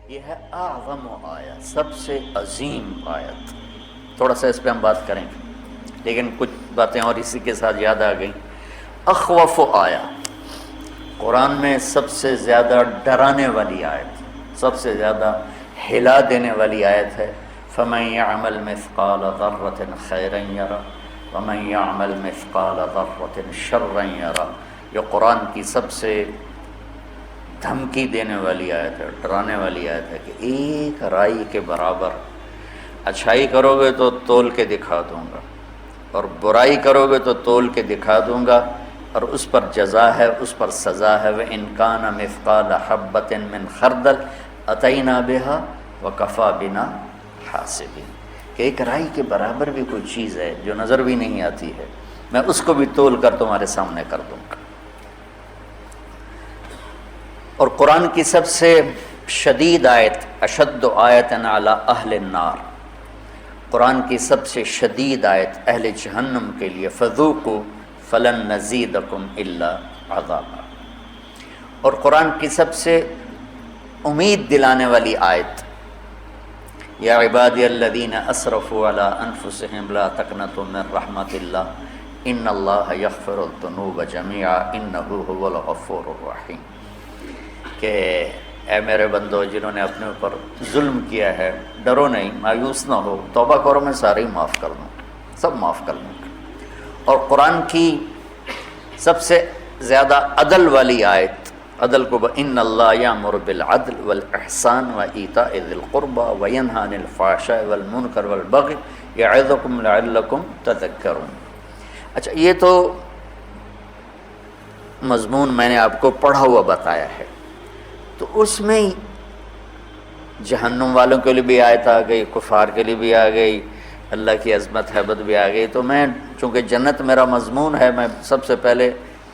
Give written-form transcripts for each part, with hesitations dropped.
یہ ہے اعظم آیت، سب سے عظیم آیت۔ تھوڑا سا اس پہ ہم بات کریں گے، لیکن کچھ باتیں اور اسی کے ساتھ یاد آ گئیں۔ اخوف آیت، قرآن میں سب سے زیادہ ڈرانے والی آیت، سب سے زیادہ ہلا دینے والی آیت ہے فَمَن يَعْمَلْ مِثْقَالَ ذَرَّةٍ خَيْرًا يَرَهُ وَمَن يَعْمَلْ مِثْقَالَ ذَرَّةٍ شَرًّا يَرَهُ۔ یہ قرآن کی سب سے دھمکی دینے والی آیت ہے، ڈرانے والی آیت ہے کہ ایک رائی کے برابر اچھائی کرو گے تو تول کے دکھا دوں گا، اور برائی کرو گے تو تول کے دکھا دوں گا، اور اس پر جزا ہے، اس پر سزا ہے۔ وَإِن كَانَ مِثْقَالَ حَبَّةٍ مِّنْ خَرْدَلٍ أَتَيْنَا بِهَا وَكَفَىٰ بِنَا حَاسِبِينَ، کہ ایک رائی کے برابر بھی کوئی چیز ہے جو نظر بھی نہیں آتی ہے، میں اس کو بھی تول کر تمہارے سامنے کر دوں گا۔ اور قرآن کی سب سے شدید آیت، اشد آیت علی اہل النار، قرآن کی سب سے شدید آیت اہل جہنم کے لیے، فذوقوا فلن نزیدکم الا عذابا۔ اور قرآن کی سب سے امید دلانے والی آیت، یا عبادی الذین اسرفوا علی انفسہم لا تقنطوا من رحمت اللہ ان اللہ یغفر الذنوب جميعا انہ هو الغفور الرحیم، کہ اے میرے بندو جنہوں نے اپنے اوپر ظلم کیا ہے، ڈرو نہیں، مایوس نہ ہو، توبہ کرو، میں سارے ہی معاف کر دوں، سب معاف کر دوں گا۔ اور قرآن کی سب سے زیادہ عدل والی آیت، عدل کو ان اللہ یامر بالعدل والاحسان وایتاء ذی القربى وینہی عن الفحشاء والمنکر والبغی یعظکم لعلکم تذکرون۔ اچھا، یہ تو مضمون میں نے آپ کو پڑھا ہوا بتایا ہے، تو اس میں جہنم والوں کے لیے بھی آیت آ گئی، کفار کے لیے بھی آ گئی، اللہ کی عظمت ہیبت بھی آ گئی۔ تو میں چونکہ جنت میرا مضمون ہے، میں سب سے پہلے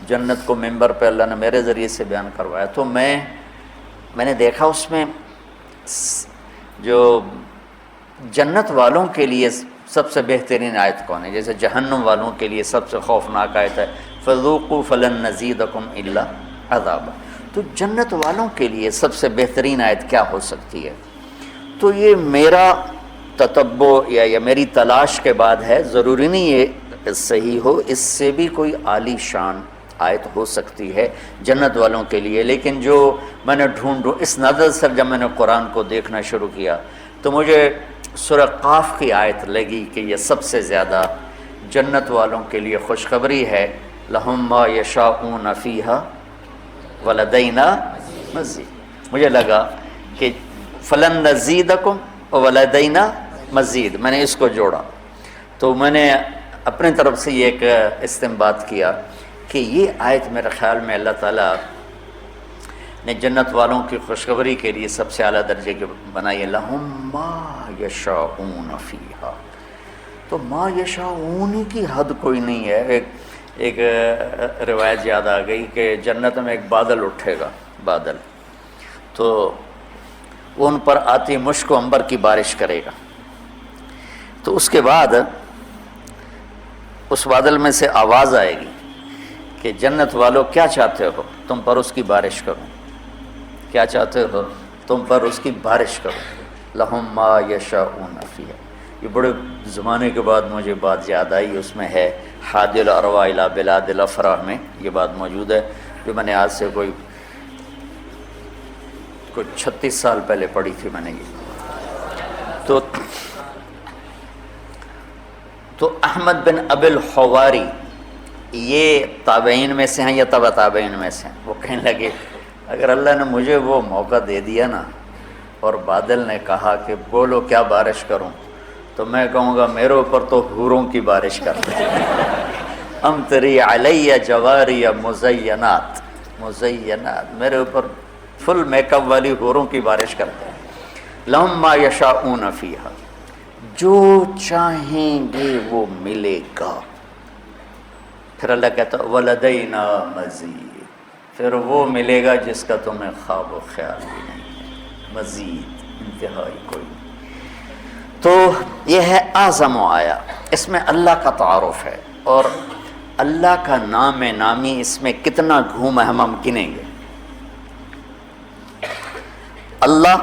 جنت کو ممبر پہ اللہ نے میرے ذریعے سے بیان کروایا، تو میں نے دیکھا اس میں جو جنت والوں کے لیے سب سے بہترین آیت کون ہے، جیسے جہنم والوں کے لیے سب سے خوفناک آیت ہے فَذُوقُوا فَلَن نَزِيدَكُمْ إِلَّا عَذَابًا۔ تو جنت والوں کے لیے سب سے بہترین آیت کیا ہو سکتی ہے؟ تو یہ میرا تتبع یا میری تلاش کے بعد ہے، ضروری نہیں یہ صحیح ہو، اس سے بھی کوئی عالی شان آیت ہو سکتی ہے جنت والوں کے لیے، لیکن جو میں نے ڈھونڈوں اس نظر سے جب میں نے قرآن کو دیکھنا شروع کیا تو مجھے سورہ قاف کی آیت لگی کہ یہ سب سے زیادہ جنت والوں کے لیے خوشخبری ہے، لَهُم مَّا يَشَاءُونَ فِيهَا وَلَدَيْنَا مَزِيدٌ۔ مجھے لگا کہ فَلَن نَزِيدَكُمْ وَلَدَيْنَا مَزِيد، میں نے اس کو جوڑا، تو میں نے اپنے طرف سے یہ ایک استنباط کیا کہ یہ آیت میرے خیال میں اللہ تعالیٰ نے جنت والوں کی خوشخبری کے لیے سب سے اعلیٰ درجے کی بنائی ہے، لَهُم مَّا يَشَاءُونَ فِيهَا۔ تو ما یشاءون کی حد کوئی نہیں ہے۔ ایک روایت یاد آ گئی کہ جنت میں ایک بادل اٹھے گا، بادل، تو وہ ان پر آتی مشک و عنبر کی بارش کرے گا، تو اس کے بعد اس بادل میں سے آواز آئے گی کہ جنت والو کیا چاہتے ہو، تم پر اس کی بارش کروں، کیا چاہتے ہو تم پر اس کی بارش کروں، لَهُم مَّا يَشَاءُونَ فِيهَا۔ یہ بڑے زمانے کے بعد مجھے بات یاد آئی، اس میں ہے حادی الارواح الی بلاد الافراح میں یہ بات موجود ہے، جو میں نے آج سے کوئی 36 سال پہلے پڑھی تھی میں نے یہ۔ تو احمد بن ابی الحواری یہ تابعین میں سے ہیں یا تبع تابعین میں سے ہیں، وہ کہنے لگے اگر اللہ نے مجھے وہ موقع دے دیا نا اور بادل نے کہا کہ بولو کیا بارش کروں، تو میں کہوں گا میرے اوپر تو حوروں کی بارش کر دے، امطری علی جواری مزینات، میرے اوپر فل میک اپ والی حوروں کی بارش کر دے، لَهُم مَّا يَشَاءُونَ فِيهَا، جو چاہیں گے وہ ملے گا۔ پھر اللہ کہتا وَلَدَيْنَا مَزِيدٌ، پھر وہ ملے گا جس کا تمہیں خواب و خیال بھی نہیں ہے، مزید، انتہائی کوئی نہیں۔ تو یہ ہے اعظم آیا، اس میں اللہ کا تعارف ہے، اور اللہ کا نام نامی اس میں کتنا گھوم ہم گنیں گے۔ اللہ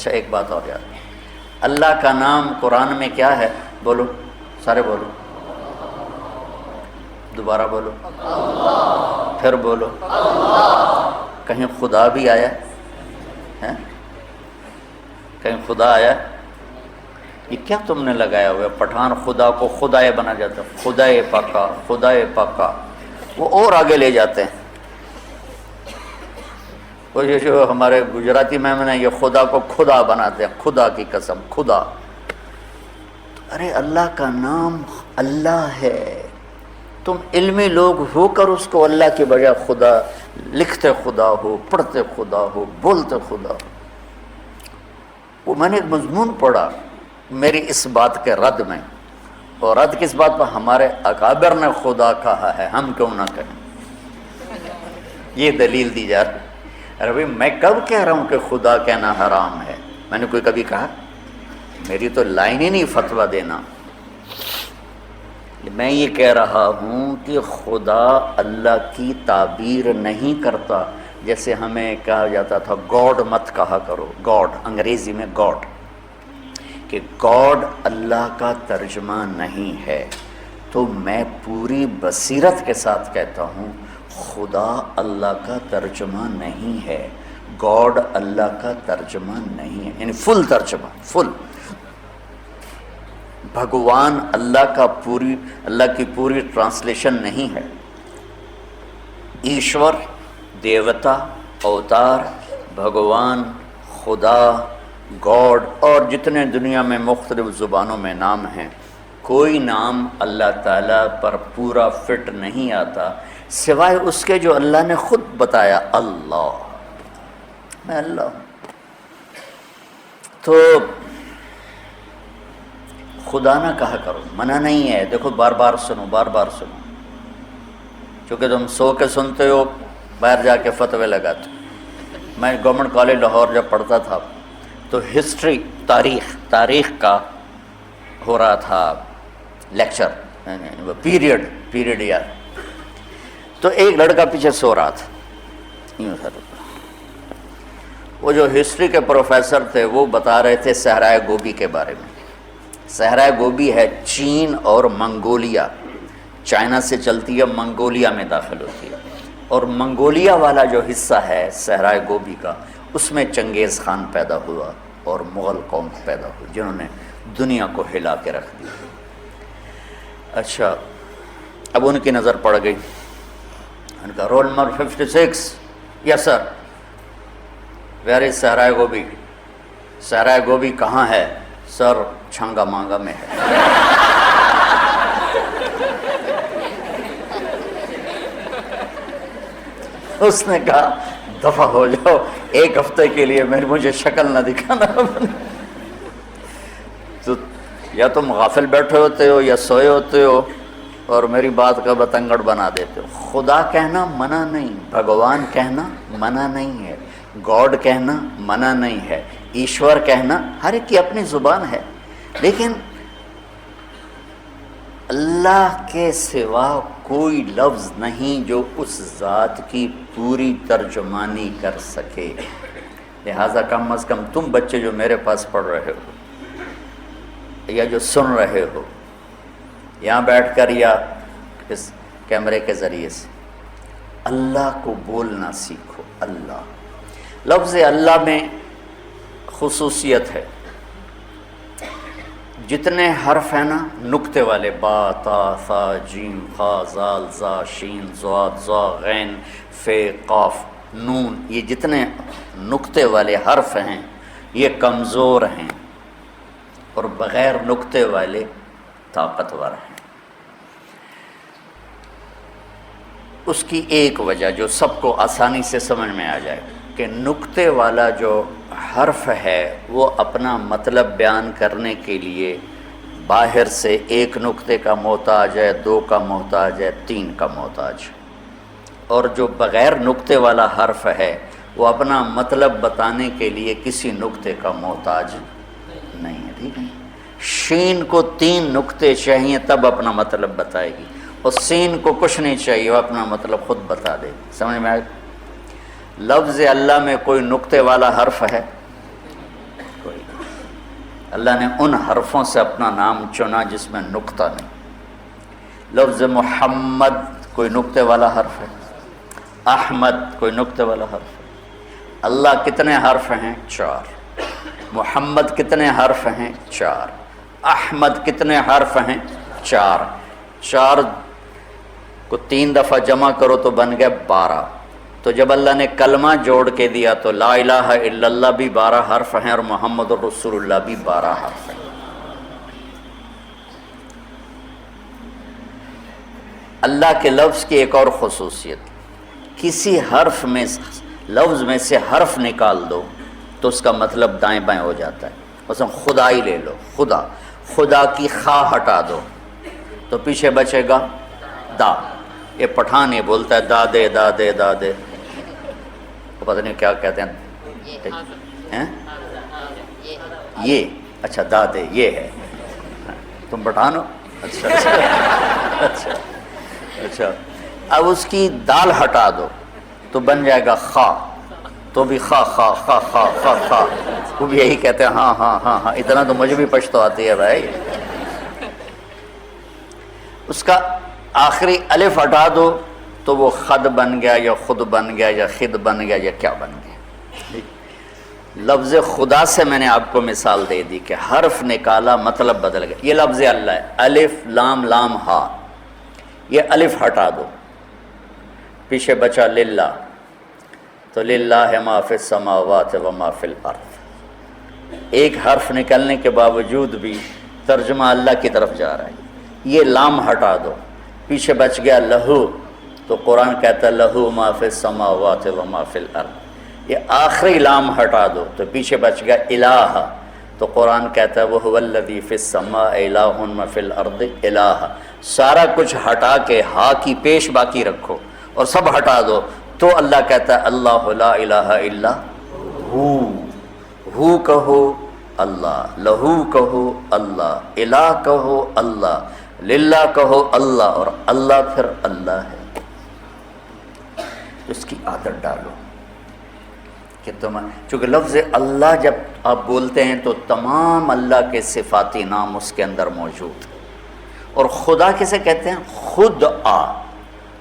اچھا ایک بات اور یاد، اللہ کا نام قرآن میں کیا ہے؟ بولو سارے بولو، دوبارہ بولو، پھر بولو، کہیں خدا بھی آیا ہے؟ کہیں خدا آیا؟ یہ کیا تم نے لگایا ہوا ہے؟ پٹھان خدا کو خدا بنا جاتا ہے، خدا پاکا، خدا پاکا، وہ اور آگے لے جاتے ہیں۔ وہ یہ جو ہمارے گجراتی میں نے یہ خدا کو خدا بناتے ہیں، خدا کی قسم خدا۔ ارے اللہ کا نام اللہ ہے، تم علمی لوگ ہو کر اس کو اللہ کے بجائے خدا لکھتے خدا ہو، پڑھتے خدا ہو، بولتے خدا ہو۔ وہ میں نے ایک مضمون پڑھا میری اس بات کے رد میں، اور رد کس بات پر؟ ہمارے اکابر نے خدا کہا ہے، ہم کیوں نہ کہیں؟ یہ دلیل دی جا رہی۔ ارے بھائی میں کب کہہ رہا ہوں کہ خدا کہنا حرام ہے؟ میں نے کوئی کبھی کہا؟ میری تو لائن ہی نہیں فتویٰ دینا۔ میں یہ کہہ رہا ہوں کہ خدا اللہ کی تعبیر نہیں کرتا، جیسے ہمیں کہا جاتا تھا گاڈ مت کہا کرو، گاڈ انگریزی میں گاڈ، کہ گاڈ اللہ کا ترجمہ نہیں ہے۔ تو میں پوری بصیرت کے ساتھ کہتا ہوں خدا اللہ کا ترجمہ نہیں ہے، گاڈ اللہ کا ترجمہ نہیں ہے، یعنی فل ترجمہ، فل بھگوان اللہ کی پوری ٹرانسلیشن نہیں ہے۔ ایشور، دیوتا، اوتار، بھگوان، خدا، گاڈ اور جتنے دنیا میں مختلف زبانوں میں نام ہیں، کوئی نام اللہ تعالیٰ پر پورا فٹ نہیں آتا سوائے اس کے جو اللہ نے خود بتایا، اللہ، میں اللہ ہوں۔ تو خدا نہ کہا کرو، منع نہیں ہے، دیکھو بار بار سنو، بار بار سنو، چونکہ تم سو کے سنتے ہو، باہر جا کے فتوے لگاتے ہو۔ میں گورنمنٹ کالج لاہور جب پڑھتا تھا تو ہسٹری، تاریخ کا ہو رہا تھا لیکچر، پیریڈ یار، تو ایک لڑکا پیچھے سو رہا تھا، وہ جو ہسٹری کے پروفیسر تھے وہ بتا رہے تھے صحرائے گوبی کے بارے میں۔ صحرائے گوبی ہے چین اور منگولیا، چائنا سے چلتی ہے، منگولیا میں داخل ہوتی ہے، اور منگولیا والا جو حصہ ہے صحرائے گوبی کا، اس میں چنگیز خان پیدا ہوا اور مغل قوم پیدا ہوئی جنہوں نے دنیا کو ہلا کے رکھ دیا۔ اچھا اب ان کی نظر پڑ گئی، ان کا roll number 56، yes sir, where is صحرائے گوبی؟ صحرائے گوبی کہاں ہے؟ سر چھنگا مانگا میں ہے۔ اس نے کہا دفع ہو جاؤ، ایک ہفتے کے لیے مجھے شکل نہ دکھانا۔ تو یا تم غافل بیٹھے ہوتے ہو یا سوئے ہوتے ہو اور میری بات کا بتنگڑ بنا دیتے ہو۔ خدا کہنا منع نہیں، بھگوان کہنا منع نہیں ہے، گاڈ کہنا منع نہیں ہے، ایشور کہنا، ہر ایک کی اپنی زبان ہے، لیکن اللہ کے سوا کوئی لفظ نہیں جو اس ذات کی پوری ترجمانی کر سکے۔ لہٰذا کم از کم تم بچے جو میرے پاس پڑھ رہے ہو یا جو سن رہے ہو یہاں بیٹھ کر یا اس کیمرے کے ذریعے سے، اللہ کو بولنا سیکھو۔ اللہ، لفظ اللہ میں خصوصیت ہے، جتنے حرف ہیں نا نقطے والے، با، تا، ثا، جیم، خا، زال، زا، شین، ضاد، ظا، غین، فے، قاف، نون، یہ جتنے نقطے والے حرف ہیں یہ کمزور ہیں اور بغیر نقطے والے طاقتور ہیں۔ اس کی ایک وجہ جو سب کو آسانی سے سمجھ میں آ جائے کہ نقطے والا جو حرف ہے وہ اپنا مطلب بیان کرنے کے لیے باہر سے ایک نقطے کا محتاج ہے، 2 کا محتاج ہے، 3 کا محتاج، اور جو بغیر نقطے والا حرف ہے وہ اپنا مطلب بتانے کے لیے کسی نقطے کا محتاج نہیں ہے۔ ٹھیک ہے، شین کو 3 نقطے چاہیے تب اپنا مطلب بتائے گی، اور سین کو کچھ نہیں چاہیے، وہ اپنا مطلب خود بتا دے گی۔ سمجھ میں آئے؟ لفظ اللہ میں کوئی نقطے والا حرف ہے؟ اللہ نے ان حرفوں سے اپنا نام چنا جس میں نقطہ نہیں. لفظ محمد کوئی نقطے والا حرف ہے، احمد کوئی نقطے والا حرف ہے. اللہ کتنے حرف ہیں؟ 4. محمد کتنے حرف ہیں؟ 4. احمد کتنے حرف ہیں؟ 4. 4 کو 3 دفعہ جمع کرو تو بن گئے 12. تو جب اللہ نے کلمہ جوڑ کے دیا تو لا الہ الا اللہ بھی 12 حرف ہیں اور محمد الرسول اللہ بھی 12 حرف ہیں. اللہ کے لفظ کی ایک اور خصوصیت، کسی حرف میں لفظ میں سے حرف نکال دو تو اس کا مطلب دائیں بائیں ہو جاتا ہے. مثلا خدا ہی لے لو، خدا، خدا کی خا ہٹا دو تو پیچھے بچے گا دا. یہ پٹھان یہ بولتا ہے دادے دادے دادے، پتہ نہیں کیا کہتے ہیں یہ. اچھا دادے یہ ہے، تم پٹھان ہو؟ اچھا اچھا اچھا. اب اس کی دال ہٹا دو تو بن جائے گا خا، تو بھی خا خا خا خا خا خا. وہ بھی یہی کہتے ہیں ہاں ہاں ہاں ہاں. اتنا تو مجھے بھی پشتو آتی ہے بھائی. اس کا آخری الف ہٹا دو تو وہ خد بن گیا یا خود بن گیا یا خد بن گیا یا کیا بن گیا. لفظ خدا سے میں نے آپ کو مثال دے دی کہ حرف نکالا مطلب بدل گیا. یہ لفظ اللہ ہے، الف لام لام ہا. یہ الف ہٹا دو پیچھے بچا للہ، تو للہ ما فی السماوات و ما فی الارض. ایک حرف نکلنے کے باوجود بھی ترجمہ اللہ کی طرف جا رہا ہے. یہ لام ہٹا دو پیچھے بچ گیا لہو، تو قرآن کہتا ہے لہو ما فی السماوات و ما فی الارض. یہ آخری لام ہٹا دو تو پیچھے بچ گیا الہ، تو قرآن کہتا ہے وہو الذی فی السماء الہ و فی الارض الہ. سارا کچھ ہٹا کے ہا کی پیش باقی رکھو اور سب ہٹا دو تو اللہ کہتا ہے اللہ لا الہ الا ہو کہو اللہ، لہو کہو اللہ، الہ کہو اللہ، للہ کہو اللہ، اور اللہ پھر اللہ ہے. اس کی عادت ڈالو کہ تم، چونکہ لفظ اللہ جب آپ بولتے ہیں تو تمام اللہ کے صفاتی نام اس کے اندر موجود. اور خدا کسے کہتے ہیں؟ خود آ،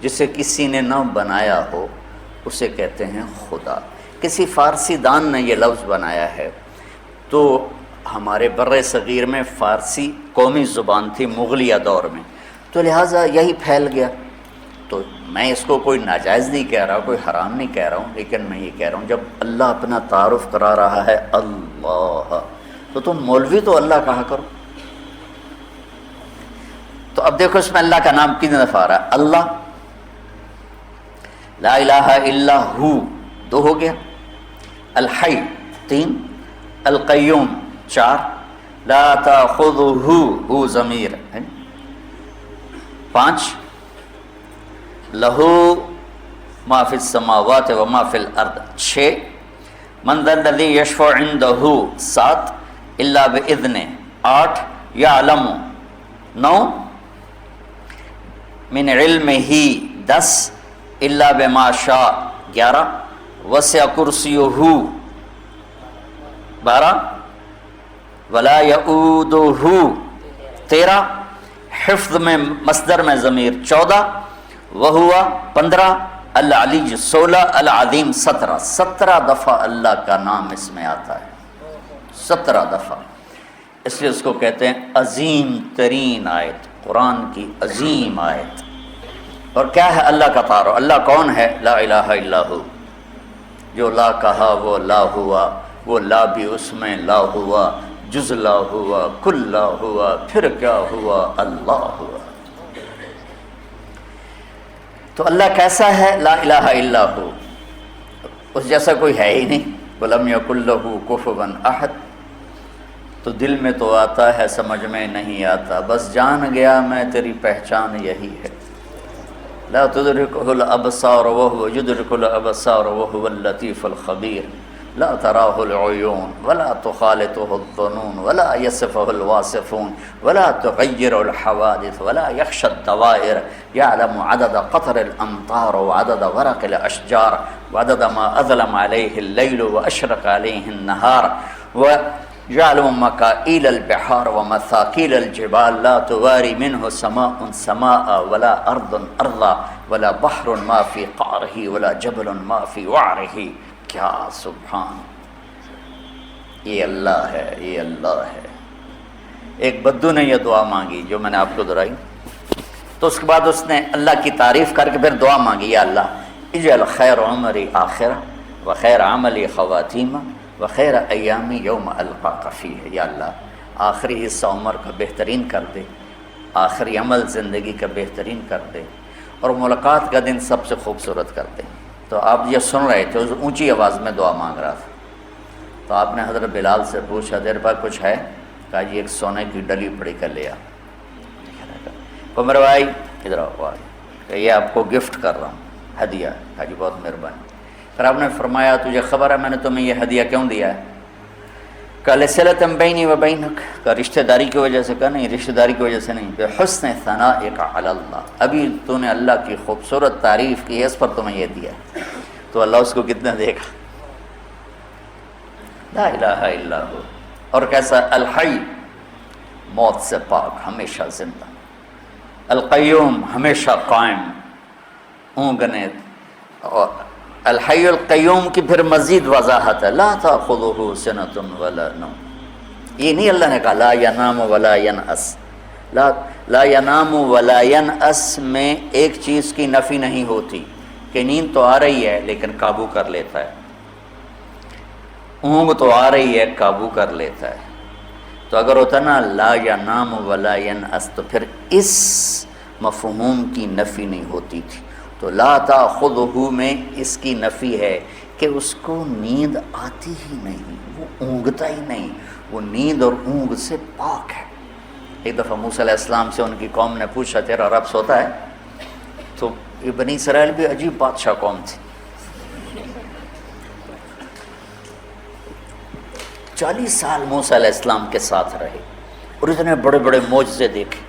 جسے کسی نے نہ بنایا ہو اسے کہتے ہیں خدا. کسی فارسی دان نے یہ لفظ بنایا ہے. تو ہمارے بر صغیر میں فارسی قومی زبان تھی مغلیہ دور میں، تو لہٰذا یہی پھیل گیا. تو میں اس کو کوئی ناجائز نہیں کہہ رہا، کوئی حرام نہیں کہہ رہا ہوں، لیکن میں یہ کہہ رہا ہوں جب اللہ اپنا تعارف کرا رہا ہے اللہ، تو تم مولوی تو اللہ کہا کرو. تو اب دیکھو اس میں اللہ کا نام کتنے دفعہ آ رہا ہے؟ اللہ، لا الہ الا ہو 2 ہو گیا، الحی 3، القیوم 4، لا تاخذہ ہو ضمیر 5، لہو ما فی السماوات و ما فی الارض 6، من ذا الذی یشفع عندہ 7، الا باذنہ 8، یعلم 9، من علمہ 10، الا بما شاء 11، وسع کرسیہ 12، ولا یؤودہ 13، حفظ میں مصدر میں ضمیر 14، وہو 15، العلی 16، العظیم 17۔ 17 دفعہ اللہ کا نام اس میں آتا ہے، 17 دفعہ۔ اس لیے اس کو کہتے ہیں عظیم ترین آیت، قرآن کی عظیم آیت۔ اور کیا ہے اللہ کا تعارف؟ اللہ کون ہے؟ لا الہ الا ہو، جو لا کہا وہ لا ہوا، وہ لا بھی اس میں لا ہوا، جز لا ہوا، کل لا ہوا، پھر کیا ہوا؟ اللہ ہوا۔ تو اللہ کیسا ہے؟ لا الہ الا ہو، اس جیسا کوئی ہے ہی نہیں۔ وَلَمْ يَكُنْ لَهُ كُفُوًا أَحَدٌ، تو دل میں تو آتا ہے، سمجھ میں نہیں آتا، بس جان گیا میں تیری پہچان یہی ہے۔ لا تدركه الابصار وهو يدرك الابصار وهو اللطيف الخبير، لا تراه العيون ولا تخالطه الظنون ولا يصفه الواصفون ولا تغير الحوادث ولا يخشى الدوائر، يعلم عدد قطر الامطار وعدد ورق الاشجار وعدد ما اظلم عليه الليل واشرق عليه النهار جعلوا مكائل البحار ومثاقيل الجبال لا تواري منه سماء سماء ولا أرض أرضا ولا بحر ما في قعره ولا جبل ما في وعره. کیا سبحان، یہ اللہ ہے، یہ اللہ ہے. ایک بدو نے یہ دعا مانگی جو میں نے آپ کو دہرائی، تو اس کے بعد اس نے اللہ کی تعریف کر کے پھر دعا مانگی، یا اللہ اجعل خیر عمری آخرہ وخیر عملی خواتیمہ وخیر ایامی یوم القاک فیہ. یا اللہ آخری حصہ عمر کا بہترین کر دے، آخری عمل زندگی کا بہترین کر دے، اور ملاقات کا دن سب سے خوبصورت کر دے. تو آپ یہ سن رہے تھے، اس اونچی آواز میں دعا مانگ رہا تھا. تو آپ نے حضرت بلال سے پوچھا تیرے پاس کچھ ہے؟ کہا جی ایک سونے کی ڈلی پڑی کر لیا. کو میرے بھائی ادھر آؤ، کہ یہ آپ کو گفٹ کر رہا ہوں، ہدیہ. کہا جی بہت مہربانی. پھر آپ نے فرمایا تجھے خبر ہے میں نے تمہیں یہ ہدیہ کیوں دیا ہے؟ کہا لصلۃ بینی و بینک، کا رشتہ داری کی وجہ سے. کہا نہیں، رشتہ داری کی وجہ سے نہیں، بحسن ثنائک علی اللہ، ابھی تو نے اللہ کی خوبصورت تعریف کی ہے، اس پر تمہیں یہ دیا. تو اللہ اس کو کتنا دے گا؟ لا الہ الا ہو. اور کیسا؟ الحی، موت سے پاک، ہمیشہ زندہ. القیوم، ہمیشہ قائم، اونگنے. اور الحی القیوم کی پھر مزید وضاحت ہے، لا تأخذہ سنۃ ولا نوم. یہ نہیں اللہ نے کہا لا ینام ولا ینعس. لا ینام ولا ینعس میں ایک چیز کی نفی نہیں ہوتی کہ نیند تو آ رہی ہے لیکن قابو کر لیتا ہے، اونگ تو آ رہی ہے قابو کر لیتا ہے. تو اگر ہوتا نا لا ینام ولا ینعس تو پھر اس مفہوم کی نفی نہیں ہوتی تھی. تو لا تأخذہ میں اس کی نفی ہے کہ اس کو نیند آتی ہی نہیں، وہ اونگتا ہی نہیں، وہ نیند اور اونگ سے پاک ہے. ایک دفعہ موسیٰ علیہ السلام سے ان کی قوم نے پوچھا تیرا رب سوتا ہے؟ تو یہ بنی اسرائیل بھی عجیب بادشاہ قوم تھی. 40 سال موسیٰ علیہ السلام کے ساتھ رہے اور اتنے بڑے بڑے معجزے دیکھے،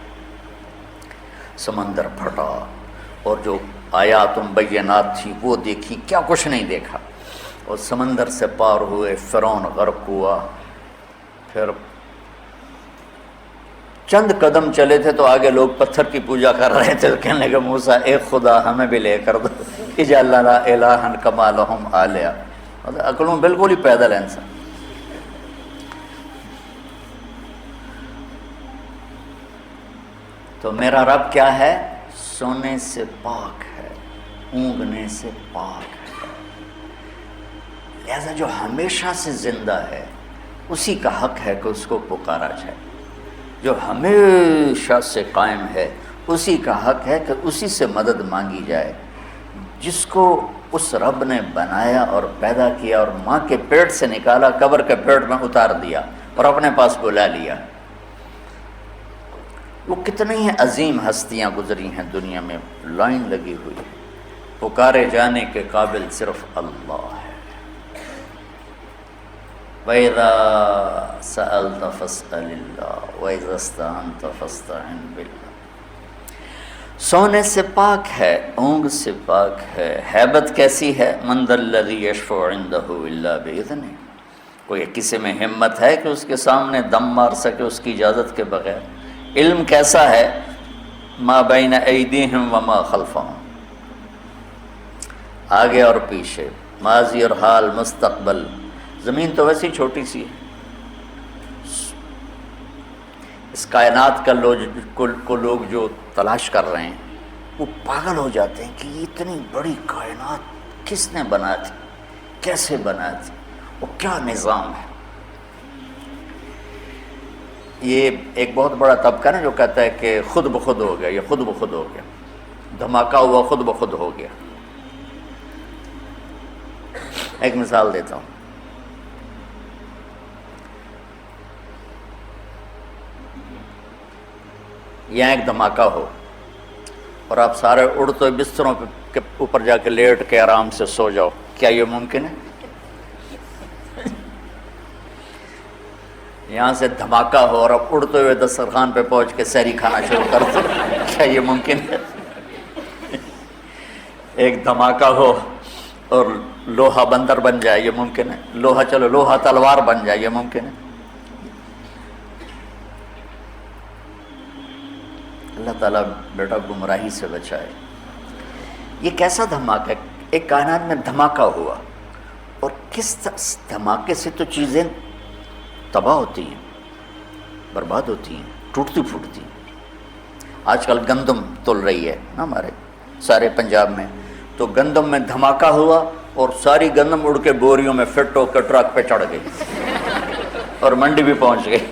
سمندر پھٹا اور جو آیات مبینات تھی وہ دیکھی، کیا کچھ نہیں دیکھا. اور سمندر سے پار ہوئے، فرعون غرق ہوا. پھر چند قدم چلے تھے تو آگے لوگ پتھر کی پوجا کر رہے تھے، تو کہنے لگے موسیٰ ایک خدا ہمیں بھی لے کر دو، اجعل لنا الہا کما لہم آلیہ. عقلوں بالکل ہی پیدل ہے انسان. تو میرا رب کیا ہے؟ سونے سے پاک ہے، اونگنے سے پاک ہے. لہذا جو ہمیشہ سے زندہ ہے اسی کا حق ہے کہ اس کو پکارا جائے. جو ہمیشہ سے قائم ہے اسی کا حق ہے کہ اسی سے مدد مانگی جائے. جس کو اس رب نے بنایا اور پیدا کیا اور ماں کے پیٹ سے نکالا، قبر کے پیٹ میں اتار دیا اور اپنے پاس بلا لیا. وہ کتنی ہیں عظیم ہستیاں گزری ہیں دنیا میں، لائن لگی ہوئی ہے. پکارے جانے کے قابل صرف اللہ ہے. وَإِذَا سَأَلْتَ فَاسْأَلِ اللَّهَ وَإِذَا اسْتَعَنْتَ فَاسْتَعِنْ بِاللَّهِ. سونے سے پاک ہے، اونگ سے پاک ہے. ہیبت کیسی ہے؟ مَنْ ذَا الَّذِي يَشْفَعُ عِنْدَهُ إِلَّا بِإِذْنِهِ. کوئی کسی میں ہمت ہے کہ اس کے سامنے دم مار سکے اس کی اجازت کے بغیر؟ علم کیسا ہے؟ ما بین ایدیہم وما خلفہم، آگے اور پیچھے، ماضی اور حال، مستقبل. زمین تو ویسی چھوٹی سی ہے، اس کائنات کا لوگ جو تلاش کر رہے ہیں وہ پاگل ہو جاتے ہیں کہ یہ اتنی بڑی کائنات کس نے بنا تھی، کیسے بنا تھی، وہ کیا نظام ہے. یہ ایک بہت بڑا طبقہ نا جو کہتا ہے کہ خود بخود ہو گیا، یہ خود بخود ہو گیا، دھماکہ ہوا خود بخود ہو گیا. ایک مثال دیتا ہوں. یہاں ایک دھماکہ ہو اور آپ سارے اڑتے ہوئے بستروں کے اوپر جا کے لیٹ کے آرام سے سو جاؤ، کیا یہ ممکن ہے؟ یہاں سے دھماکہ ہو اور اب اڑتے ہوئے دسترخوان پہ پہنچ کے سحری کھانا شروع کر دو، کیا یہ ممکن ہے؟ ایک دھماکہ ہو اور لوہا بندر بن جائے، یہ ممکن ہے؟ لوہا چلو لوہا تلوار بن جائے، یہ ممکن ہے؟ اللہ تعالیٰ بیٹا گمراہی سے بچائے۔ یہ کیسا دھماکہ ہے؟ ایک کائنات میں دھماکہ ہوا، اور کس دھماکے سے تو چیزیں تباہ ہوتی ہیں، برباد ہوتی ہیں، ٹوٹتی پھوٹتی ہیں۔ آج کل گندم تل رہی ہے نا ہمارے سارے پنجاب میں، تو گندم میں دھماکہ ہوا اور ساری گندم اڑ کے بوریوں میں فٹ ہو کے ٹرک پہ چڑھ گئی اور منڈی بھی پہنچ گئی۔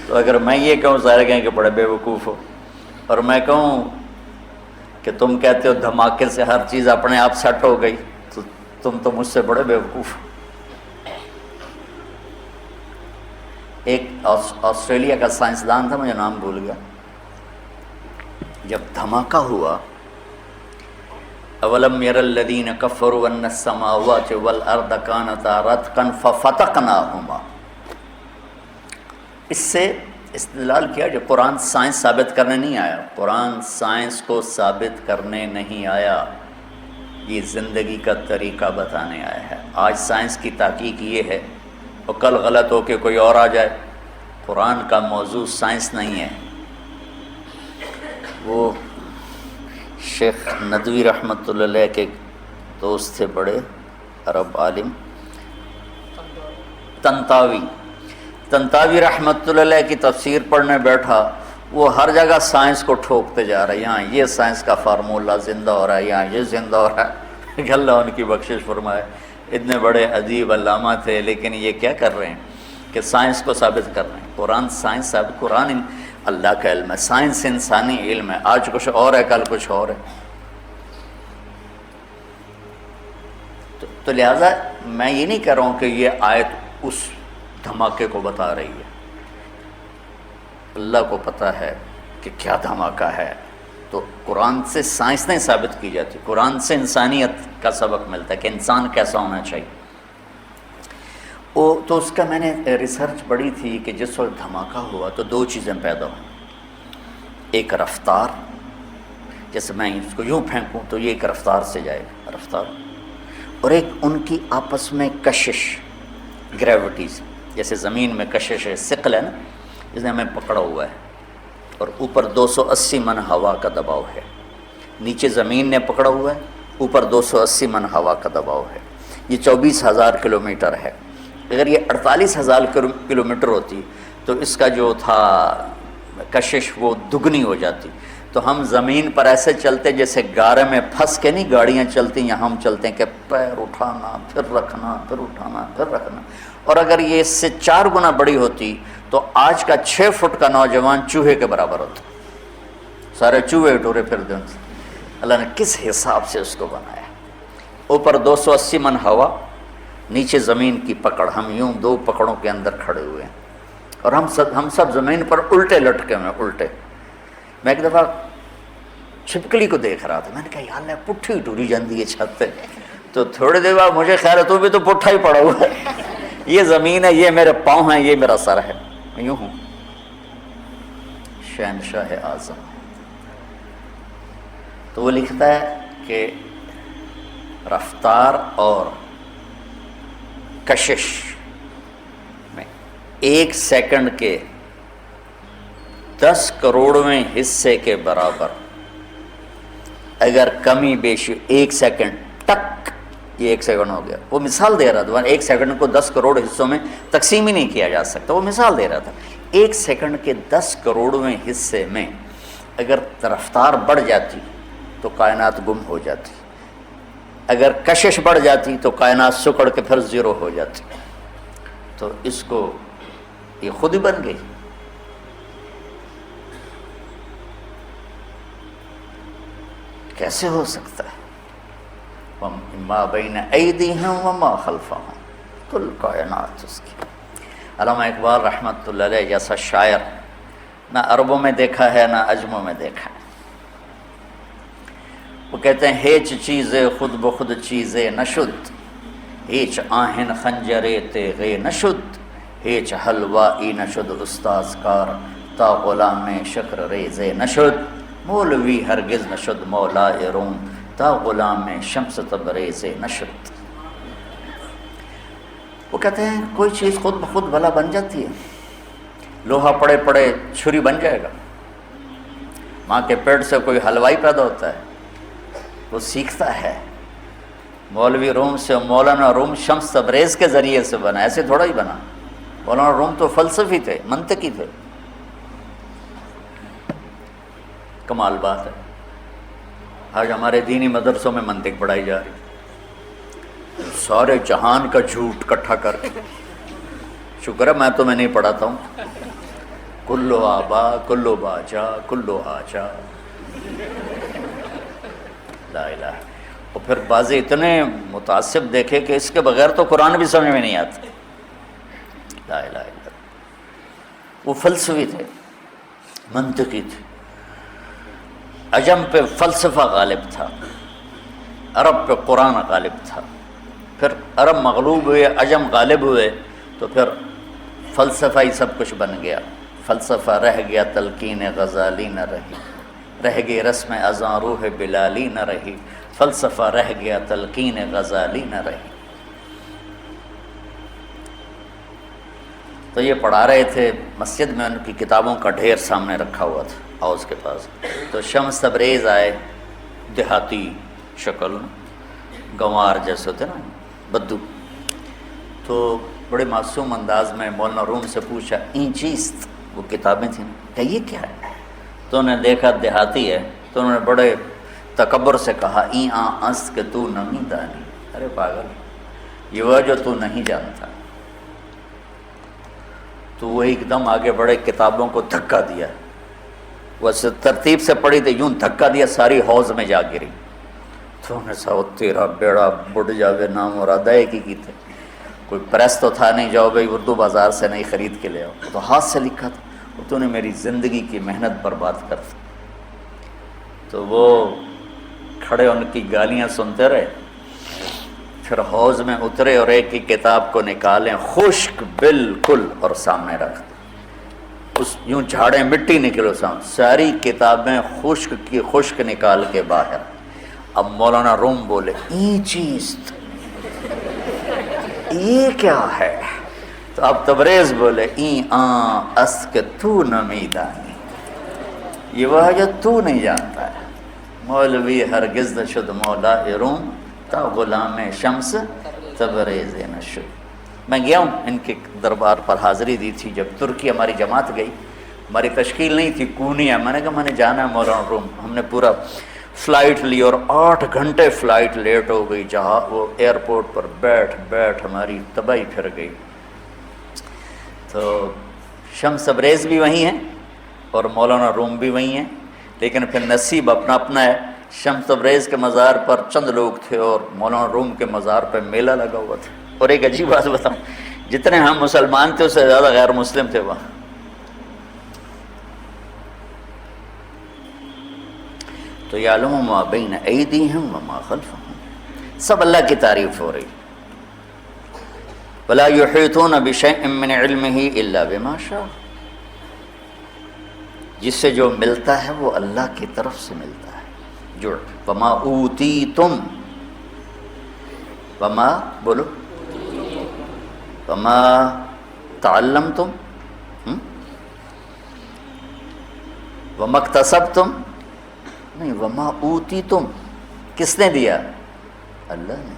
تو اگر میں یہ کہوں، سارے کہیں کہ بڑے بے وقوف ہو، اور میں کہوں کہ تم کہتے ہو دھماکے سے ہر چیز اپنے آپ سیٹ ہو گئی، تو تم تو مجھ سے بڑے بے وقوف ہو۔ ایک آسٹریلیا کا سائنسدان تھا، مجھے نام بھول گیا، جب دھماکہ ہوا، اولم یر الذین کفروا ان السماوات والارض کانتا رتقا ففتقناہما، اس سے استدلال کیا جو قرآن سائنس ثابت کرنے نہیں آیا، قرآن سائنس کو ثابت کرنے نہیں آیا، یہ زندگی کا طریقہ بتانے آیا ہے۔ آج سائنس کی تحقیق یہ ہے، اور کل غلط ہو کے کوئی اور آ جائے، قرآن کا موضوع سائنس نہیں ہے۔ وہ شیخ ندوی رحمۃ اللہ علیہ کے دوست تھے، بڑے عرب عالم، تنتاوی رحمۃ اللہ علیہ کی تفسیر پڑھنے بیٹھا، وہ ہر جگہ سائنس کو ٹھوکتے جا رہا ہے، یہاں یہ سائنس کا فارمولہ زندہ ہو رہا ہے، یہاں یہ زندہ ہو رہا ہے۔ اللہ ان کی بخشش فرمائے، اتنے بڑے ادیب علامہ تھے، لیکن یہ کیا کر رہے ہیں کہ سائنس کو ثابت کر رہے ہیں۔ قرآن سائنس ثابت، قرآن اللہ کا علم ہے، سائنس انسانی علم ہے، آج کچھ اور ہے، کل کچھ اور ہے۔ تو لہٰذا میں یہ نہیں کہہ رہا ہوں کہ یہ آیت اس دھماکے کو بتا رہی ہے، اللہ کو پتہ ہے کہ کیا دھماکہ ہے۔ تو قرآن سے سائنس نہیں ثابت کی جاتی، قرآن سے انسانیت کا سبق ملتا ہے کہ انسان کیسا ہونا چاہیے۔ تو اس کا میں نے ریسرچ پڑھی تھی کہ جس وقت دھماکہ ہوا تو دو چیزیں پیدا ہوئیں، ایک رفتار، جیسے میں اس کو یوں پھینکوں تو یہ ایک رفتار سے جائے گا، رفتار، اور ایک ان کی آپس میں کشش، گریوٹیز، جیسے زمین میں کشش ہے، ثقل ہے نا، جس نے ہمیں پکڑا ہوا ہے، اور اوپر 280 من ہوا کا دباؤ ہے، نیچے زمین نے پکڑا ہوا ہے، اوپر 280 من ہوا کا دباؤ ہے، یہ 24,000 کلومیٹر ہے۔ اگر یہ 48,000 کلومیٹر ہوتی تو اس کا جو تھا کشش وہ دگنی ہو جاتی، تو ہم زمین پر ایسے چلتے جیسے گارے میں پھنس کے نہیں گاڑیاں چلتی، یہاں ہم چلتے ہیں کہ پیر اٹھانا پھر رکھنا، پھر اٹھانا پھر رکھنا، اور اگر یہ اس سے 4 گنا بڑی ہوتی تو آج کا 6 فٹ کا نوجوان چوہے کے برابر ہوتا، سارے چوہے ٹورے پھرتے ہیں۔ اللہ نے کس حساب سے اس کو بنایا، اوپر 280 من ہوا، نیچے زمین کی پکڑ، ہم یوں 2 پکڑوں کے اندر کھڑے ہوئے ہیں، اور ہم سب زمین پر الٹے لٹکے ہوئے، الٹے۔ میں ایک دفعہ چھپکلی کو دیکھ رہا تھا، میں نے کہا یا اللہ پٹھی ٹوری جاندی ہے چھت پہ، تو تھوڑی دیر بعد مجھے خیال ہے تو بھی تو پٹھا ہی پڑا ہوا ہے، یہ زمین ہے، یہ میرے پاؤں ہیں، یہ میرا سر ہے، میں یوں ہوں، شہنشاہ اعظم۔ تو وہ لکھتا ہے کہ رفتار اور کشش میں 1 سیکنڈ کے 10 کروڑویں حصے کے برابر اگر کمی بیشی، 1 سیکنڈ ٹک، یہ 1 سیکنڈ ہو گیا، وہ مثال دے رہا تھا، 1 سیکنڈ کو 10 کروڑ حصوں میں تقسیم ہی نہیں کیا جا سکتا، وہ مثال دے رہا تھا، 1 سیکنڈ کے 10 کروڑویں حصے میں اگر رفتار بڑھ جاتی تو کائنات گم ہو جاتی، اگر کشش بڑھ جاتی تو کائنات سکڑ کے پھر زیرو ہو جاتی۔ تو اس کو یہ خود ہی بن گئی۔ کیسے ہو سکتا ہے؟ وَمَا بَيْنَ أَيْدِيهِمْ وَمَا خَلْفَهُمْ، کل کائنات اس کی۔ علامہ اقبال رحمۃ اللہ علیہ جیسا شاعر نہ عربوں میں دیکھا ہے نہ عجموں میں دیکھا ہے۔ وہ کہتے ہیں ہیچ چیزے خود بخود چیزے نشد، ہیچ آہن خنجرے تیغے نشد، ہیچ حلوائی نشد استاذ کار، تا غلام شکر ریزے نشد، مولوی ہرگز نشد مولا روم، تا غلام شمس تبریز نشد۔ وہ کہتے ہیں کوئی چیز خود بخود بھلا بن جاتی ہے، لوہا پڑے پڑے چھری بن جائے گا، ماں کے پیٹ سے کوئی حلوائی پیدا ہوتا ہے؟ وہ سیکھتا ہے۔ مولوی روم سے مولانا روم شمس تبریز کے ذریعے سے بنا، ایسے تھوڑا ہی بنا۔ مولانا روم تو فلسفی تھے، منطقی تھے۔ کمال بات ہے، آج ہمارے دینی مدرسوں میں منطق پڑھائی جا رہی، سارے جہان کا جھوٹ اکٹھا کر کے۔ شکر ہے میں تمہیں نہیں پڑھاتا ہوں۔ کلو آبا کلو باجا کلو آجا، لا الہ۔ اور پھر بعض اتنے متعصب دیکھے کہ اس کے بغیر تو قرآن بھی سمجھ میں نہیں آتا۔ لا الہ الا اللہ۔ وہ فلسفی تھے، منطقی تھے۔ عجم پہ فلسفہ غالب تھا، عرب پہ قرآن غالب تھا۔ پھر عرب مغلوب ہوئے، عجم غالب ہوئے، تو پھر فلسفہ ہی سب کچھ بن گیا۔ فلسفہ رہ گیا، تلقین غزالی نہ رہی، رہ گئی رسم اذاں روح بلالی نہ رہی، فلسفہ رہ گیا، تلقین غزالی نہ رہی۔ تو یہ پڑھا رہے تھے، مسجد میں ان کی کتابوں کا ڈھیر سامنے رکھا ہوا تھا ہاؤس کے پاس۔ تو شمس تبریز آئے، دیہاتی شکل، گنوار جیسے ہوتے نا، بدو، تو بڑے معصوم انداز میں مولانا روم سے پوچھا، این چیست؟ وہ کتابیں تھیں، کہ یہ کیا ہے؟ تو انہوں نے دیکھا دیہاتی ہے، تو انہوں نے بڑے تکبر سے کہا، این آن است کہ تو نمی دانی۔ ارے پاگل، یہ وہ جو تو نہیں جانتا۔ تو وہ ایک دم آگے بڑے، کتابوں کو دھکا دیا، وہ ترتیب سے پڑھی تھی، یوں دھکا دیا، ساری حوض میں جا گری۔ تو انہوں نے کہا، تیرا بیڑا بڑھ جاوے، نام مراد ہے کی تھے، کوئی پریس تو تھا نہیں، جاؤ بھائی اردو بازار سے نہیں خرید کے لے آؤ، تو ہاتھ سے لکھا تھا۔ تو نے میری زندگی کی محنت برباد کر دی۔ تو وہ کھڑے ان کی گالیاں سنتے رہے، پھر حوض میں اترے اور ایک کی کتاب کو نکالیں، خشک بالکل، اور سامنے رکھ دی۔ اس یوں جھاڑیں مٹی نکلو سامنے، ساری کتابیں خشک کی خشک نکال کے باہر۔ اب مولانا روم بولے، این چیز یہ کیا ہے؟ تو اب تبریز بولے، این آن است کہ تو نمی دانی، یہ وہ ہے جو تو نہیں جانتا ہے۔ مولوی ہرگز نشد مولا روم، تا غلام شمس تبریز نشد۔ میں گیا ہوں ان کے دربار پر، حاضری دی تھی جب ترکی ہماری جماعت گئی، ہماری تشکیل نہیں تھی، کونیا، میں نے کہا میں نے جانا ہے مولانا روم۔ ہم نے پورا فلائٹ لی اور 8 گھنٹے فلائٹ لیٹ ہو گئی، جہاں وہ ایئرپورٹ پر بیٹھ ہماری تباہی پھر گئی۔ تو شمس تبریز بھی وہیں ہیں اور مولانا روم بھی وہیں ہیں، لیکن پھر نصیب اپنا اپنا ہے۔ شمس تبریز کے مزار پر چند لوگ تھے اور مولانا روم کے مزار پر میلہ لگا ہوا تھا۔ اور ایک عجیب بات بتاؤں، جتنے ہم مسلمان تھے اس سے زیادہ غیر مسلم تھے وہاں۔ تو یعلم ما بین ایدیہم وما خلفہم، سب اللہ کی تعریف ہو رہی۔ ولا یحیطون بشیء من علمہ الا بما شاء، جس سے جو ملتا ہے وہ اللہ کی طرف سے ملتا ہے۔ جڑ، وما اوتیتم، وما بولو، وما تعلمتم، وما اکتسبتم، نہیں، وما اوتیتم کس نے دیا؟ اللہ نے۔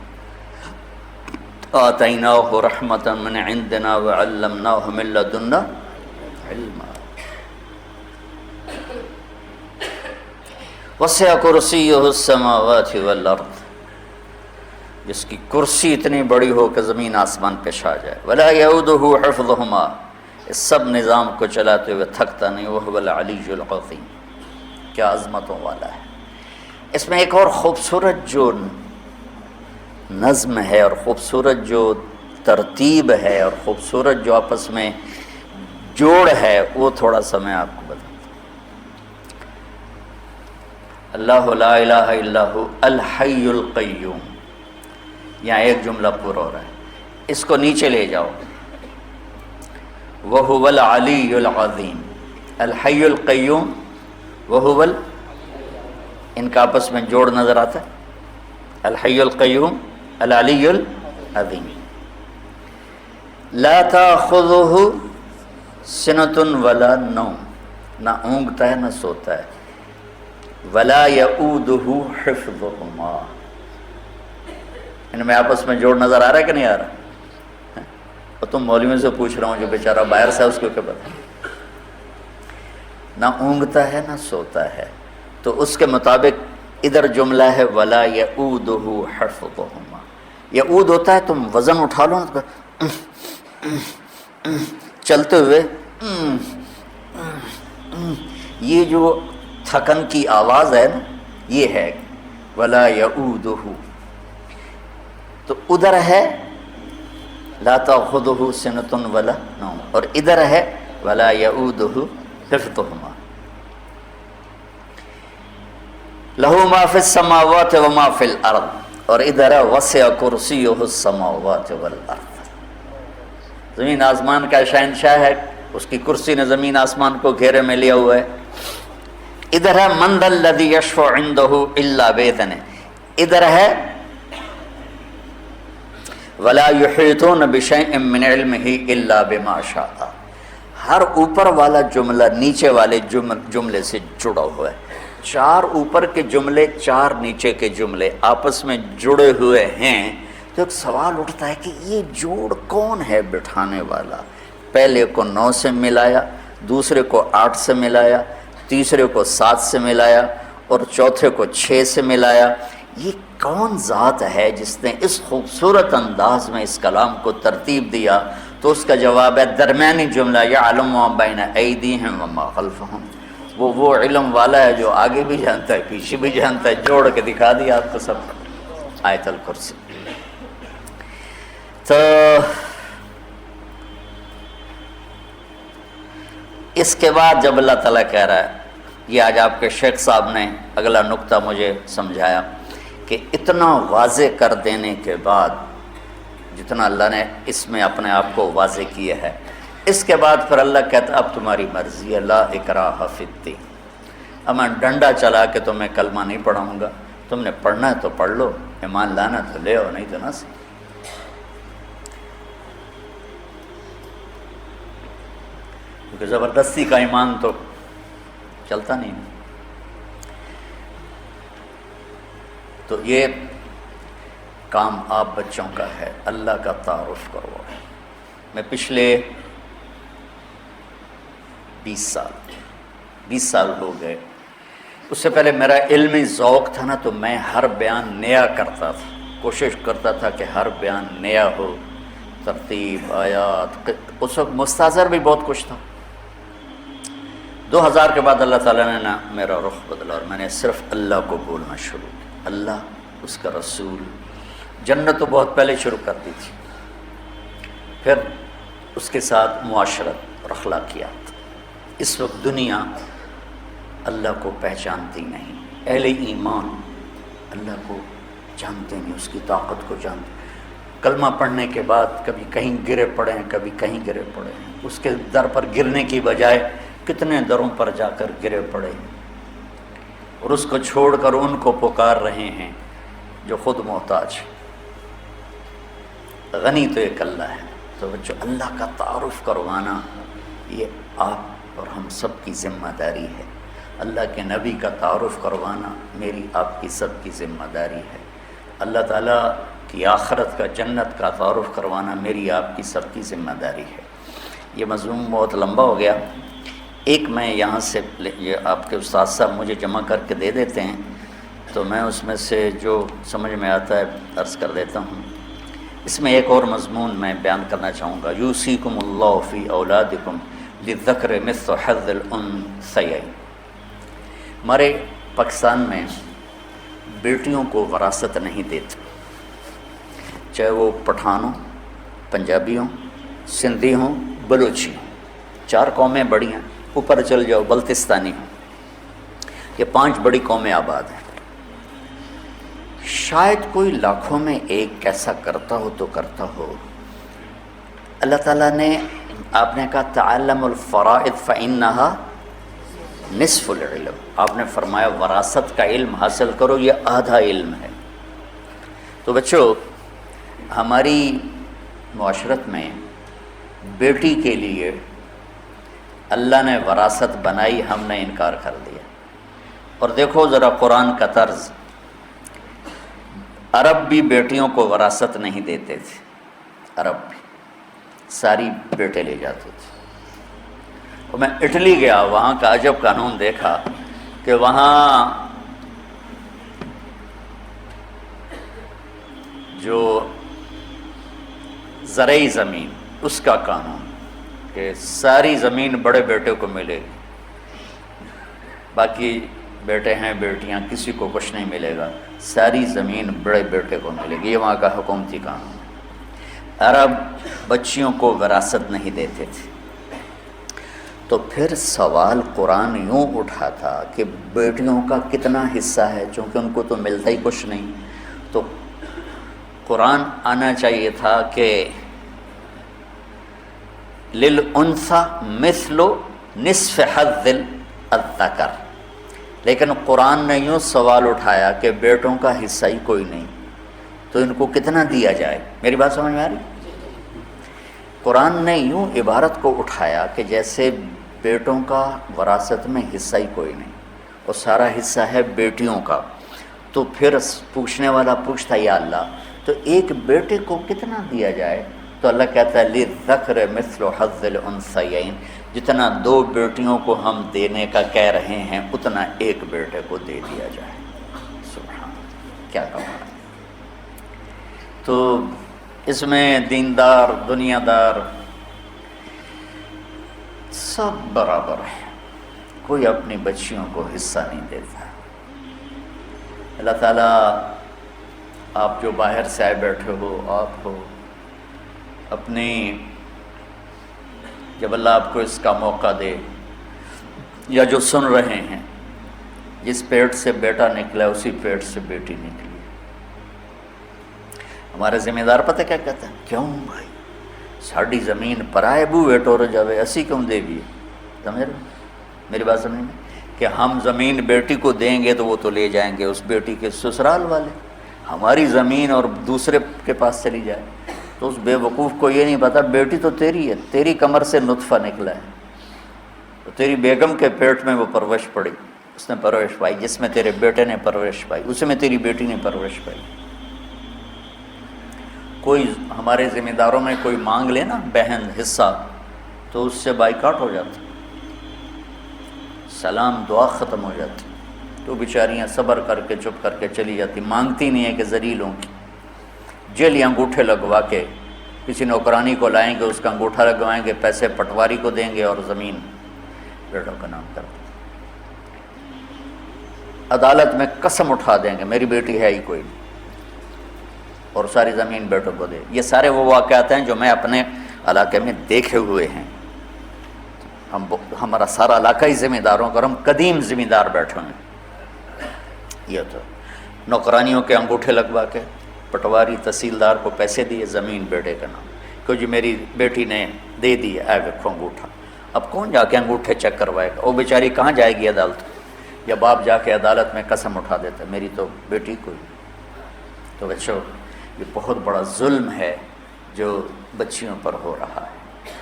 آتیناہ رحمۃ من عندنا وعلمناہ من لدنا علما، وسع کرسیہ السماوات والارض، جس کی کرسی اتنی بڑی ہو کہ زمین آسمان پہ چھا جائے، ولا یعودہ حفظہما، اس سب نظام کو چلاتے ہوئے تھکتا نہیں، وہو العلی العظیم، کیا عظمتوں والا ہے۔ اس میں ایک اور خوبصورت جو نظم ہے اور خوبصورت جو ترتیب ہے اور خوبصورت جو آپس میں جوڑ ہے، وہ تھوڑا سا میں آپ کو بتاتا ہوں۔ اللہ لا الہ الا ہو الحی القیوم، یہاں ایک جملہ پورا ہو رہا ہے، اس کو نیچے لے جاؤ، وہو العلی العظیم، الحی القیوم وہو ان کا آپس میں جوڑ نظر آتا ہے، الحی القیوم العلی العظیم۔ لا تاخذہ سنۃ ولا نوم، نہ اونگتا ہے نہ سوتا ہے، ولا یؤودہ حفظہما. ان میں آپس میں جوڑ نظر آ رہا ہے کہ نہیں آ رہا؟ اور تم مولویوں سے پوچھ رہا ہوں جو بیچارہ باہر سے ہے اس کو کیا پتہ، نہ اونگتا ہے نہ سوتا ہے. تو اس کے مطابق ادھر جملہ ہے ولا یؤودہ حفظہما. یعود ہوتا ہے تم وزن اٹھا لو نا چلتے ہوئے، یہ جو تھکن کی آواز ہے نا یہ ہے ولا یعودہ. تو ادھر ہے لا تأخذہ سنۃ ولا نوم، اور ادھر ہے ولا یعودہ حفظہما. لہ ما فی السماوات وما فی الارض، اور ادھر ہے وسع کرسیہ السماوات والارض. زمین آسمان کا شہنشاہ ہے، اس کی کرسی نے زمین آسمان کو گھیرے میں لیا ہوا ہے. ادھر ہے من ذا الذی یشفع عندہ الا باذنہ. ادھر ہے ولا یحیطون بشیء من علمہ الا بما شاء. ہر اوپر والا جملہ نیچے والے جملے سے جڑا ہوا ہے. چار اوپر کے جملے، چار نیچے کے جملے آپس میں جڑے ہوئے ہیں. تو ایک سوال اٹھتا ہے کہ یہ جوڑ کون ہے بٹھانے والا؟ پہلے کو 9 سے ملایا، دوسرے کو 8 سے ملایا، تیسرے کو 7 سے ملایا، اور چوتھے کو 6 سے ملایا. یہ کون ذات ہے جس نے اس خوبصورت انداز میں اس کلام کو ترتیب دیا؟ تو اس کا جواب ہے درمیانی جملہ یعلم ما بین ایدیہم وما خلفہم. وہ علم والا ہے جو آگے بھی جانتا ہے پیچھے بھی جانتا ہے. جوڑ کے دکھا دیا آپ کو سب آیت الکرسی. تو اس کے بعد جب اللہ تعالیٰ کہہ رہا ہے، یہ آج آپ کے شیخ صاحب نے اگلا نقطہ مجھے سمجھایا کہ اتنا واضح کر دینے کے بعد جتنا اللہ نے اس میں اپنے آپ کو واضح کیا ہے، اس کے بعد پھر اللہ کہتا اب تمہاری مرضی ہے، لا اکراہ فی الدین. اب میں ڈنڈا چلا کے تمہیں کلمہ نہیں پڑھاؤں گا، تم نے پڑھنا ہے تو پڑھ لو، ایمان لانا تو لے آؤ، نہیں تو نہ سے. کیونکہ زبردستی کا ایمان تو چلتا نہیں. تو یہ کام آپ بچوں کا ہے، اللہ کا تعارف کرو. میں پچھلے 20 سال ہو گئے. اس سے پہلے میرا علمی ذوق تھا نا، تو میں ہر بیان نیا کرتا تھا، کوشش کرتا تھا کہ ہر بیان نیا ہو، ترتیب، آیات. اس وقت مستحضر بھی بہت کچھ تھا. 2000 کے بعد اللہ تعالیٰ نے نا میرا رخ بدلا اور میں نے صرف اللہ کو بولنا شروع کیا. اللہ، اس کا رسول. جنت تو بہت پہلے شروع کر دی تھی، پھر اس کے ساتھ معاشرت اور اخلاقیات. اس وقت دنیا اللہ کو پہچانتی نہیں. اہل ایمان اللہ کو جانتے نہیں، اس کی طاقت کو جانتے. کلمہ پڑھنے کے بعد کبھی کہیں گرے پڑے ہیں، کبھی کہیں گرے پڑے ہیں. اس کے در پر گرنے کی بجائے کتنے دروں پر جا کر گرے پڑے ہیں، اور اس کو چھوڑ کر ان کو پکار رہے ہیں جو خود محتاج. غنی تو ایک اللہ ہے. تو جو اللہ کا تعارف کروانا یہ آپ اور ہم سب کی ذمہ داری ہے. اللہ کے نبی کا تعارف کروانا میری آپ کی سب کی ذمہ داری ہے. اللہ تعالیٰ کی آخرت کا، جنت کا تعارف کروانا میری آپ کی سب کی ذمہ داری ہے. یہ مضمون بہت لمبا ہو گیا. ایک میں یہاں سے یہ آپ کے استاد صاحب مجھے جمع کر کے دے دیتے ہیں، تو میں اس میں سے جو سمجھ میں آتا ہے عرض کر دیتا ہوں. اس میں ایک اور مضمون میں بیان کرنا چاہوں گا. یوصیکم اللہ فی اولادکم للذکر مثل حظ الانثیین. ہمارے پاکستان میں بیٹیوں کو وراثت نہیں دیتے، چاہے وہ پٹھان ہوں، پنجابی ہوں، سندھی ہوں، بلوچی ہوں. 4 قومیں بڑی ہیں. اوپر چل جاؤ بلتستانی ہوں. یہ 5 بڑی قومیں آباد ہیں. شاید کوئی لاکھوں میں ایک ایسا کرتا ہو تو کرتا ہو. اللہ تعالیٰ نے، آپ نے کہا تعلم الفرائض فإنها نصف العلم. آپ نے فرمایا وراثت کا علم حاصل کرو، یہ آدھا علم ہے. تو بچوں، ہماری معاشرت میں بیٹی کے لیے اللہ نے وراثت بنائی، ہم نے انکار کر دیا. اور دیکھو ذرا قرآن کا طرز، عرب بھی بیٹیوں کو وراثت نہیں دیتے تھے، عرب بھی ساری بیٹے لے جاتے تھے۔ اور میں اٹلی گیا، وہاں کا عجب قانون دیکھا کہ وہاں جو زرعی زمین، اس کا قانون کہ ساری زمین بڑے بیٹے کو ملے گی، باقی بیٹے ہیں بیٹیاں کسی کو کچھ نہیں ملے گا، ساری زمین بڑے بیٹے کو ملے گی، یہ وہاں کا حکومتی قانون ہے۔ عرب بچیوں کو وراثت نہیں دیتے تھے۔ تو پھر سوال قرآن یوں اٹھا تھا کہ بیٹیوں کا کتنا حصہ ہے، چونکہ ان کو تو ملتا ہی کچھ نہیں، تو قرآن آنا چاہیے تھا کہ للانثی مثل نصف حظ الذکر، لیکن قرآن نے یوں سوال اٹھایا کہ بیٹوں کا حصہ ہی کوئی نہیں، تو ان کو کتنا دیا جائے؟ میری بات سمجھ میں آ رہی؟ قرآن نے یوں عبارت کو اٹھایا کہ جیسے بیٹوں کا وراثت میں حصہ ہی کوئی نہیں اور سارا حصہ ہے بیٹیوں کا۔ تو پھر پوچھنے والا پوچھتا یا اللہ تو ایک بیٹے کو کتنا دیا جائے؟ تو اللہ کہتا ہے للذکر مثل حظ الانثیین، جتنا دو بیٹیوں کو ہم دینے کا کہہ رہے ہیں اتنا ایک بیٹے کو دے دیا جائے۔ سبحان اللہ، کیا کمال ہے۔ تو اس میں دیندار دنیا دار سب برابر ہے، کوئی اپنی بچیوں کو حصہ نہیں دیتا۔ اللہ تعالیٰ آپ جو باہر سے آئے بیٹھے ہو، آپ ہو اپنی، جب اللہ آپ کو اس کا موقع دے، یا جو سن رہے ہیں، جس پیٹ سے بیٹا نکلا اسی پیٹ سے بیٹی نکلی۔ ہمارے ذمہ دار پتہ کیا کہتے ہیں؟ کیوں بھائی ساڑی زمین پرائے بوئے ٹور جاوے اسی کیوں دے بھی؟ سمجھ رہے؟ میری بات سمجھ میں کہ ہم زمین بیٹی کو دیں گے تو وہ تو لے جائیں گے اس بیٹی کے سسرال والے، ہماری زمین اور دوسرے کے پاس چلی جائے تو اس بے وقوف کو یہ نہیں پتا بیٹی تو تیری ہے، تیری کمر سے نطفہ نکلا ہے، تو تیری بیگم کے پیٹ میں وہ پرورش پڑی، اس نے پرورش پائی، جس میں تیرے بیٹے نے پرورش پائی اس میں تیری بیٹی نے پرورش پائی۔ کوئی ہمارے ذمہ داروں میں کوئی مانگ لے نا بہن حصہ تو اس سے بائیکاٹ ہو جاتا، سلام دعا ختم ہو جاتی، تو بیچاریاں صبر کر کے چپ کر کے چلی جاتی، مانگتی نہیں ہے کہ ذلیلوں کی جیلی انگوٹھے لگوا کے کسی نوکرانی کو لائیں گے، اس کا انگوٹھا لگوائیں گے، پیسے پٹواری کو دیں گے اور زمین بیٹوں کا نام کر دیں، عدالت میں قسم اٹھا دیں گے میری بیٹی ہے ہی کوئی نہیں، اور ساری زمین بیٹوں کو دے۔ یہ سارے وہ واقعات ہیں جو میں اپنے علاقے میں دیکھے ہوئے ہیں۔ ہمارا سارا علاقہ ہی ذمہ داروں کا، اور ہم قدیم ذمہ دار بیٹھے ہیں۔ یہ تو نوکرانیوں کے انگوٹھے لگوا کے پٹواری تحصیلدار کو پیسے دیے، زمین بیٹے کا نام، کہ جی میری بیٹی نے دے دی، اے دیکھو انگوٹھا۔ اب کون جا کے انگوٹھے چیک کروائے گا؟ وہ بیچاری کہاں جائے گی عدالت؟ یا باپ جا کے عدالت میں قسم اٹھا دیتا ہے میری تو بیٹی کوئی۔ تو بچوں یہ بہت بڑا ظلم ہے جو بچیوں پر ہو رہا ہے۔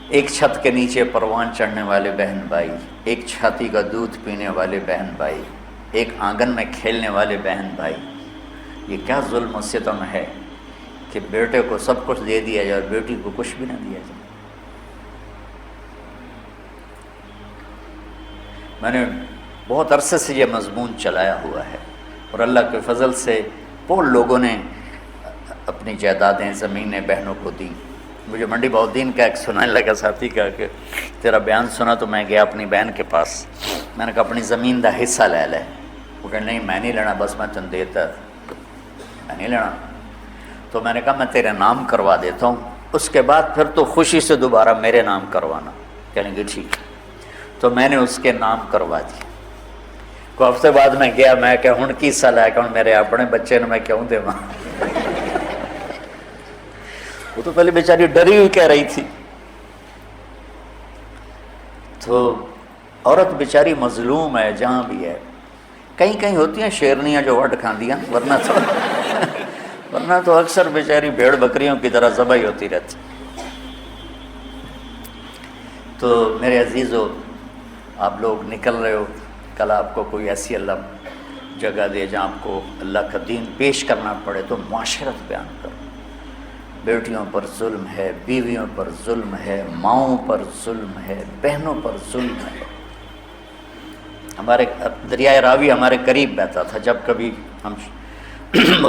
ایک چھت کے نیچے پروان چڑھنے والے بہن بھائی، ایک چھاتی کا دودھ پینے والے بہن بھائی، ایک آنگن میں کھیلنے والے بہن بھائی، یہ کیا ظلم و ستم ہے کہ بیٹے کو سب کچھ دے دیا جائے اور بیٹی کو کچھ بھی نہ دیا جائے۔ میں نے بہت عرصے سے یہ مضمون چلایا ہوا ہے اور اللہ کے فضل سے بہت لوگوں نے اپنی جائیدادیں زمینیں بہنوں کو دی۔ مجھے منڈی بہاؤالدین کا ایک سنانے لگا ساتھی کا کہ تیرا بیان سنا تو میں گیا اپنی بہن کے پاس، میں نے کہا اپنی زمین دا حصہ لے لے، وہ کہ نہیں میں نہیں لینا، بس میں تن دیتا میں نہیں لینا۔ تو میں نے کہا میں تیرے نام کروا دیتا ہوں، اس کے بعد پھر تو خوشی سے دوبارہ میرے نام کروانا۔ کہنے گے ٹھیک۔ تو میں نے اس کے نام کروا دی۔ کوئی ہفتے بعد میں گیا، میں کہ ہن کی حصہ لے کے ہن میرے اپنے بچے نے میں کیوں دے ماں؟ وہ تو پہلے بیچاری ڈری ہوئی کہہ رہی تھی۔ تو عورت بیچاری مظلوم ہے جہاں بھی ہے، کہیں کہیں ہوتی ہیں شیرنیاں جو وڈ کھاندیاں، ورنہ تو اکثر بیچاری بھیڑ بکریوں کی طرح ذبح ہوتی رہتی۔ تو میرے عزیزو، آپ لوگ نکل رہے ہو کل آپ کو کوئی ایسی اللہ جگہ دے جہاں آپ کو اللہ کا دین پیش کرنا پڑے تو معاشرت بیان کرو. بیٹیوں پر ظلم ہے، بیویوں پر ظلم ہے، ماؤں پر ظلم ہے، بہنوں پر ظلم ہے. ہمارے دریائے راوی ہمارے قریب بہتا تھا. جب کبھی ہم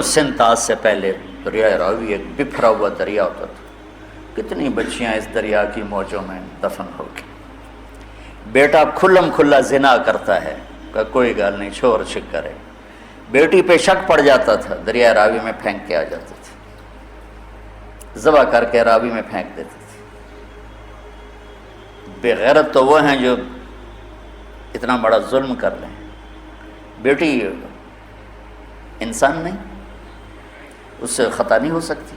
سندھ تاج سے پہلے دریائے راوی ایک بکھرا ہوا دریا ہوتا تھا. کتنی بچیاں اس دریا کی موجوں میں دفن ہو گئی. بیٹا کھلم کھلا زنا کرتا ہے کہ کوئی گال نہیں، چھوڑ چھک کرے. بیٹی پہ شک پڑ جاتا تھا، دریائے راوی میں پھینک کے آ جاتے تھے، ذبح کر کے راوی میں پھینک دیتے تھے. بے غیرت تو وہ ہیں جو اتنا بڑا ظلم کر لیں. بیٹی انسان نہیں، اس سے خطا نہیں ہو سکتی.